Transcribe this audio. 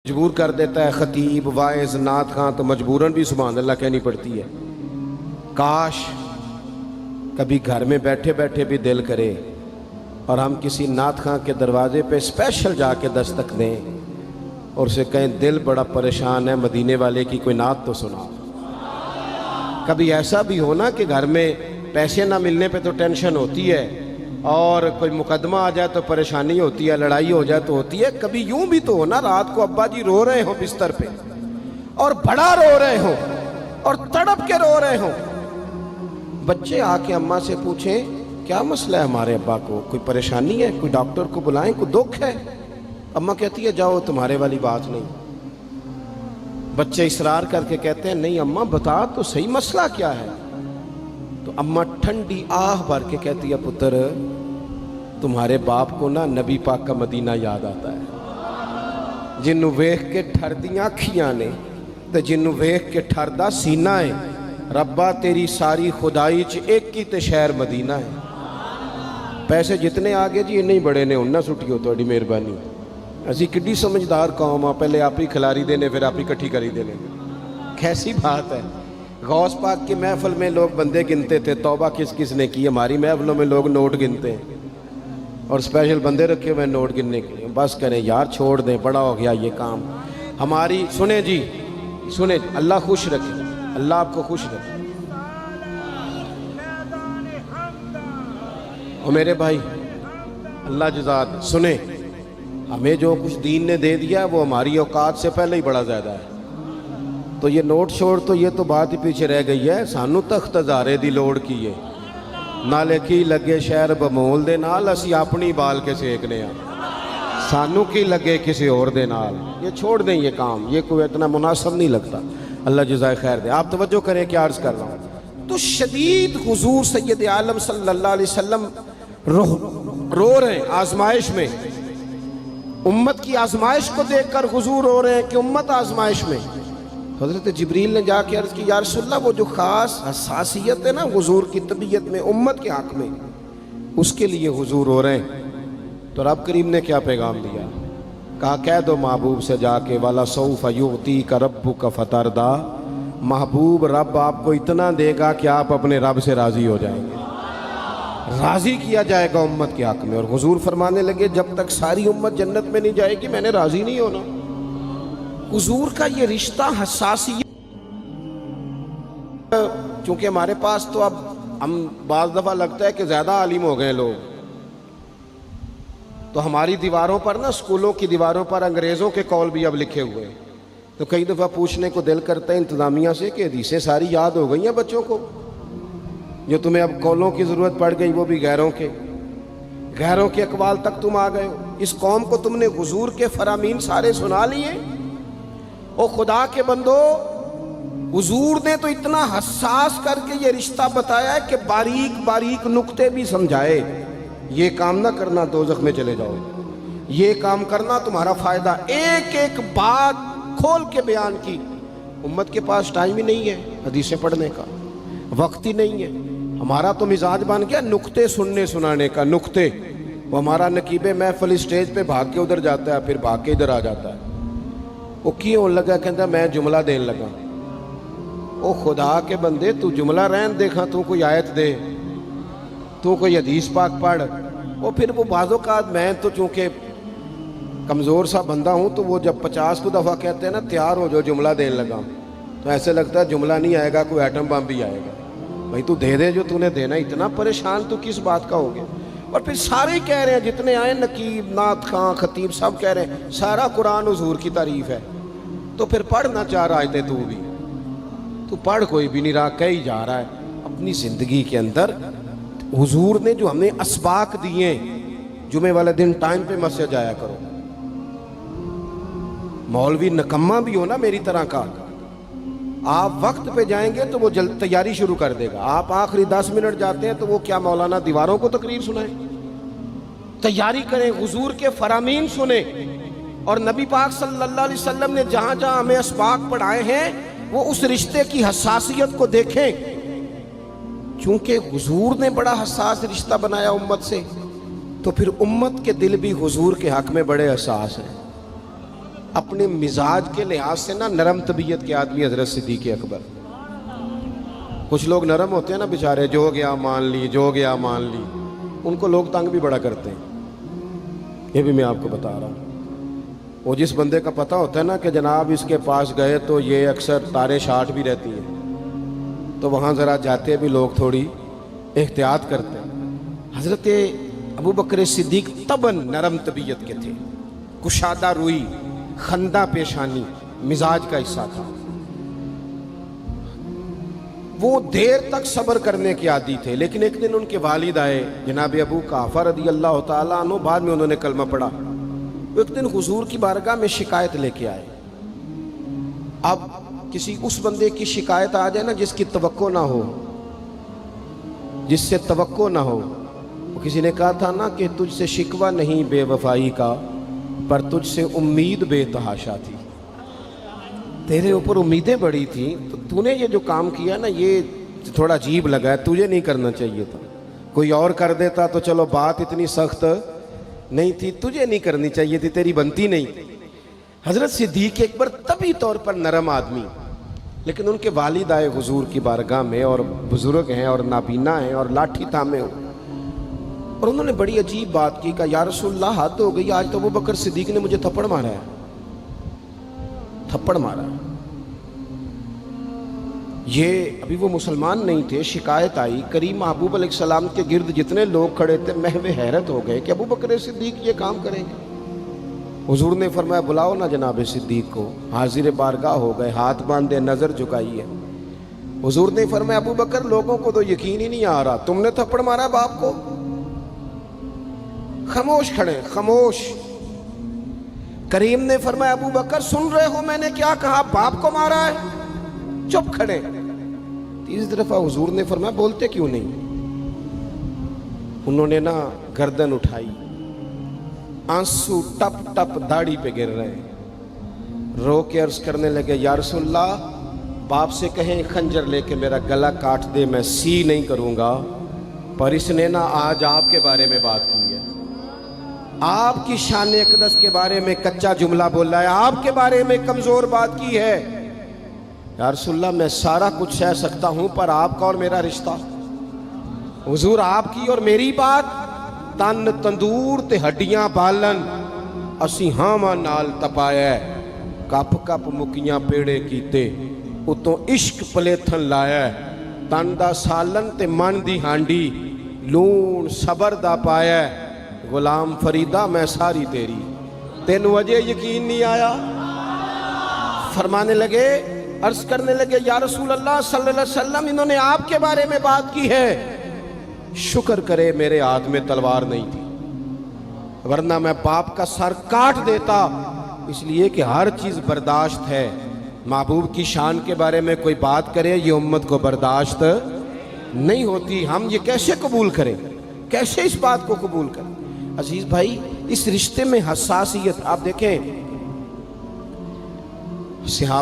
مجبور کر دیتا ہے خطیب واعظ نعت خواں تو مجبوراً بھی سبحان اللہ کہنی پڑتی ہے۔ کاش کبھی گھر میں بیٹھے بیٹھے بھی دل کرے اور ہم کسی نعت خواں کے دروازے پہ اسپیشل جا کے دستک دیں اور اسے کہیں دل بڑا پریشان ہے، مدینے والے کی کوئی نعت تو سنا۔ کبھی ایسا بھی ہونا کہ گھر میں پیسے نہ ملنے پہ تو ٹینشن ہوتی ہے اور کوئی مقدمہ آ جائے تو پریشانی ہوتی ہے، لڑائی ہو جائے تو ہوتی ہے۔ کبھی یوں بھی تو ہونا رات کو ابا جی رو رہے ہوں بستر پہ اور بڑا رو رہے ہوں اور تڑپ کے رو رہے ہوں، بچے آ کے اماں سے پوچھیں کیا مسئلہ ہے ہمارے ابا کو، کوئی پریشانی ہے، کوئی ڈاکٹر کو بلائیں، کوئی دکھ ہے؟ اماں کہتی ہے جاؤ تمہارے والی بات نہیں۔ بچے اصرار کر کے کہتے ہیں نہیں اماں بتا تو صحیح مسئلہ کیا ہے؟ تو اماں ٹھنڈی آہ بھر کے کہتی ہے پتر تمہارے باپ کو نا نبی پاک کا مدینہ یاد آتا ہے، جنوں ویکھ کے ٹھردیاں کھیاں نے تے جنوں ویکھ کے ٹھردا سینہ ہے، ربا تیری ساری خدائی چ ایک ہی تے شہر مدینہ ہے۔ پیسے جتنے آگے جی انہیں بڑے نے انہاں سٹیو تہاڈی مہربانی، اسی کڈی سمجھدار قوم آ، پہلے آپ ہی کھلاری دینے پھر آپ ہی کٹھی کری دینے۔ کیسی بات ہے، غوث پاک کی محفل میں لوگ بندے گنتے تھے، توبہ کس کس نے کی، ہماری محفلوں میں لوگ نوٹ گنتے ہیں اور اسپیشل بندے رکھے ہوئے نوٹ گننے کے لیے۔ بس کریں یار چھوڑ دیں، بڑا ہو گیا یہ کام ہماری۔ سنیں جی سنیں، اللہ خوش رکھے، اللہ آپ کو خوش رکھے۔ اور میرے بھائی اللہ جزات سنیں، ہمیں جو کچھ دین نے دے دیا وہ ہماری اوقات سے پہلے ہی بڑا زیادہ ہے، تو یہ نوٹ چھوڑ تو یہ تو بات ہی پیچھے رہ گئی ہے۔ سانو تخت ہزارے دی لوڑ کی ہے، نالے کی لگے شہر بمول دے نال اسی اپنی بال کے سیکنے ہیں، سانو کی لگے کسی اور دے نال۔ یہ چھوڑ دیں یہ کام، یہ کوئی اتنا مناسب نہیں لگتا۔ اللہ جزائے خیر دے۔ آپ توجہ کریں کیا عرض کر رہا ہوں۔ تو شدید حضور سید عالم صلی اللہ علیہ وسلم رو رہے ہیں آزمائش میں، امت کی آزمائش کو دیکھ کر حضور رو رہے ہیں کہ امت آزمائش میں۔ حضرت جبریل نے جا کے عرض کی یا رسول اللہ وہ جو خاص حساسیت ہے نا حضور کی طبیعت میں امت کے حق میں، اس کے لیے حضور رو رہے ہیں۔ تو رب کریم نے کیا پیغام دیا؟ کہا کہہ دو محبوب سے جا کے وَلَسَوْفَ يُعْطِيكَ رَبُّكَ فَتَرْضَىٰ، محبوب رب آپ کو اتنا دے گا کہ آپ اپنے رب سے راضی ہو جائیں گے، راضی کیا جائے گا امت کے حق میں۔ اور حضور فرمانے لگے جب تک ساری امت جنت میں نہیں جائے گی میں نے راضی نہیں ہونا۔ حضور کا یہ رشتہ حساسیت، چونکہ ہمارے پاس تو اب ہم بعض دفعہ لگتا ہے کہ زیادہ عالم ہو گئے لوگ، تو ہماری دیواروں پر نا اسکولوں کی دیواروں پر انگریزوں کے قول بھی اب لکھے ہوئے ہیں، تو کئی دفعہ پوچھنے کو دل کرتا ہے انتظامیہ سے کہ حدیثیں ساری یاد ہو گئی ہیں بچوں کو، جو تمہیں اب قولوں کی ضرورت پڑ گئی وہ بھی غیروں کے اقوال تک تم آ گئے ہو۔ اس قوم کو تم نے حضور کے فرامین سارے سنا لیے۔ او خدا کے بندو، حضور نے تو اتنا حساس کر کے یہ رشتہ بتایا ہے کہ باریک باریک نقطے بھی سمجھائے، یہ کام نہ کرنا دوزخ میں چلے جاؤ، یہ کام کرنا تمہارا فائدہ، ایک ایک بات کھول کے بیان کی۔ امت کے پاس ٹائم ہی نہیں ہے حدیثیں پڑھنے کا، وقت ہی نہیں ہے۔ ہمارا تو مزاج بن گیا نقطے سننے سنانے کا، نقطے۔ وہ ہمارا نقیب محفل اسٹیج پہ بھاگ کے ادھر جاتا ہے پھر بھاگ کے ادھر آ جاتا ہے، وہ کیوں لگا کہتا میں جملہ دین لگا۔ او خدا کے بندے تو جملہ رہن دیکھا، تو کوئی آیت دے، تو کوئی حدیث پاک پڑھ۔ وہ پھر وہ بعض اوقات میں تو چونکہ کمزور سا بندہ ہوں تو وہ جب 50 کو دفعہ کہتے ہیں نا تیار ہو جو جملہ دین لگا، تو ایسے لگتا ہے جملہ نہیں آئے گا کوئی ایٹم بم بھی آئے گا۔ بھائی تو دے دے جو تو نے دینا، اتنا پریشان تو کس بات کا ہو گیا؟ اور پھر سارے کہہ رہے ہیں جتنے آئے نقیب نعت خواں خطیب سب کہہ رہے ہیں سارا قرآن حضور کی تعریف ہے، تو پھر پڑھنا چاہ رہا ہے تو بھی تو پڑھ، کوئی بھی نہیں رہا، کہی جا رہا ہے اپنی زندگی کے اندر۔ حضور نے جو ہمیں اسباق دیے، جمعے والے دن ٹائم پہ مسجد جایا کرو، مولوی نکمہ بھی ہو نا میری طرح کا، آپ وقت پہ جائیں گے تو وہ جلد تیاری شروع کر دے گا، آپ آخری 10 منٹ جاتے ہیں تو وہ کیا مولانا دیواروں کو تقریر سنائیں؟ تیاری کریں، حضور کے فرامین سنیں، اور نبی پاک صلی اللہ علیہ وسلم نے جہاں جہاں ہمیں اسباق پڑھائے ہیں وہ اس رشتے کی حساسیت کو دیکھیں، چونکہ حضور نے بڑا حساس رشتہ بنایا امت سے، تو پھر امت کے دل بھی حضور کے حق میں بڑے حساس ہیں۔ اپنے مزاج کے لحاظ سے نا نرم طبیعت کے آدمی حضرت صدیق اکبر. کچھ لوگ نرم ہوتے ہیں نا بیچارے، جو گیا مان لی، جو گیا مان لی، ان کو لوگ تنگ بھی بڑا کرتے ہیں. یہ بھی میں آپ کو بتا رہا ہوں. وہ جس بندے کا پتہ ہوتا ہے نا کہ جناب اس کے پاس گئے تو یہ اکثر تارے شاٹ بھی رہتی ہیں، تو وہاں ذرا جاتے بھی لوگ تھوڑی احتیاط کرتے ہیں. حضرت ابو بکر صدیق طبعاً نرم طبیعت کے تھے، کشادہ روئی، خندہ پیشانی مزاج کا حصہ تھا. وہ دیر تک صبر کرنے کے عادی تھے. لیکن ایک دن ان کے والد آئے جناب ابو قحافہ رضی اللہ تعالیٰ عنہ، بعد میں انہوں نے کلمہ پڑھا. وہ ایک دن حضور کی بارگاہ میں شکایت لے کے آئے. اب کسی اس بندے کی شکایت آ جائے نا جس کی توقع نہ ہو، جس سے توقع نہ ہو. کسی نے کہا تھا نا کہ تجھ سے شکوہ نہیں بے وفائی کا، پر تجھ سے امید بے تحاشا تھی. تیرے اوپر امیدیں بڑی تھیں، تو تو نے یہ جو کام کیا نا یہ تھوڑا عجیب لگا ہے، تجھے نہیں کرنا چاہیے تھا. کوئی اور کر دیتا تو چلو بات اتنی سخت نہیں تھی، تجھے نہیں کرنی چاہیے تھی، تیری بنتی نہیں. حضرت صدیق اکبر طبعی طور پر نرم آدمی، لیکن ان کے والد آئے حضور کی بارگاہ میں، اور بزرگ ہیں اور نابینا ہیں اور لاٹھی تھامے ہو، اور انہوں نے بڑی عجیب بات کی. کہا یا رسول اللہ حد ہو گئی، آج تو ابو بکر صدیق نے مجھے تھپڑ مارا ہے، تھپڑ مارا. یہ ابھی وہ مسلمان نہیں تھے. شکایت آئی، کریم محبوب علیہ السلام کے گرد جتنے لوگ کھڑے تھے محو حیرت ہو گئے کہ ابو بکر صدیق یہ کام کریں گے. حضور نے فرمایا بلاؤ نا جناب صدیق کو. حاضر بارگاہ ہو گئے، ہاتھ باندھے، نظر جھکائی ہے. حضور نے فرمایا ابو بکر لوگوں کو تو یقین ہی نہیں آ رہا، تم نے تھپڑ مارا باپ کو. خاموش کھڑے، خاموش. کریم نے فرمایا ابو بکر سن رہے ہو میں نے کیا کہا، باپ کو مارا ہے؟ چپ کھڑے. تیسری دفعہ حضور نے فرمایا بولتے کیوں نہیں؟ انہوں نے نا گردن اٹھائی، آنسو ٹپ ٹپ داڑھی پہ گر رہے. رو کے عرض کرنے لگے یا رسول اللہ باپ سے کہیں خنجر لے کے میرا گلا کاٹ دے، میں سی نہیں کروں گا، پر اس نے نا آج آپ کے بارے میں بات کی ہے، آپ کی شان اقدس کے بارے میں کچا جملہ بولا ہے، آپ کے بارے میں کمزور بات کی ہے. یا رسول اللہ میں سارا کچھ سہ سکتا ہوں، پر آپ کا اور میرا رشتہ. حضور آپ کی اور میری بات، تن تندور تے ہڈیاں بالن، اسی ہاواں نال تپایا، کپ کپ مکیاں پیڑے کیتے، اتوں عشق پلیتھن لایا، تن دا سالن تے من دی ہانڈی، لون صبر دا پایا. غلام فریدہ میں ساری تیری، تینوں وجہ یقین نہیں آیا؟ فرمانے لگے، عرض کرنے لگے یا رسول اللہ صلی اللہ علیہ وسلم انہوں نے آپ کے بارے میں بات کی ہے، شکر کرے میرے ہاتھ میں تلوار نہیں تھی، ورنہ میں باپ کا سر کاٹ دیتا. اس لیے کہ ہر چیز برداشت ہے. محبوب کی شان کے بارے میں کوئی بات کرے یہ امت کو برداشت نہیں ہوتی. ہم یہ کیسے قبول کریں، کیسے اس بات کو قبول کریں؟ عزیز بھائی اس رشتے میں حساسیت آپ دیکھیں. صحابہ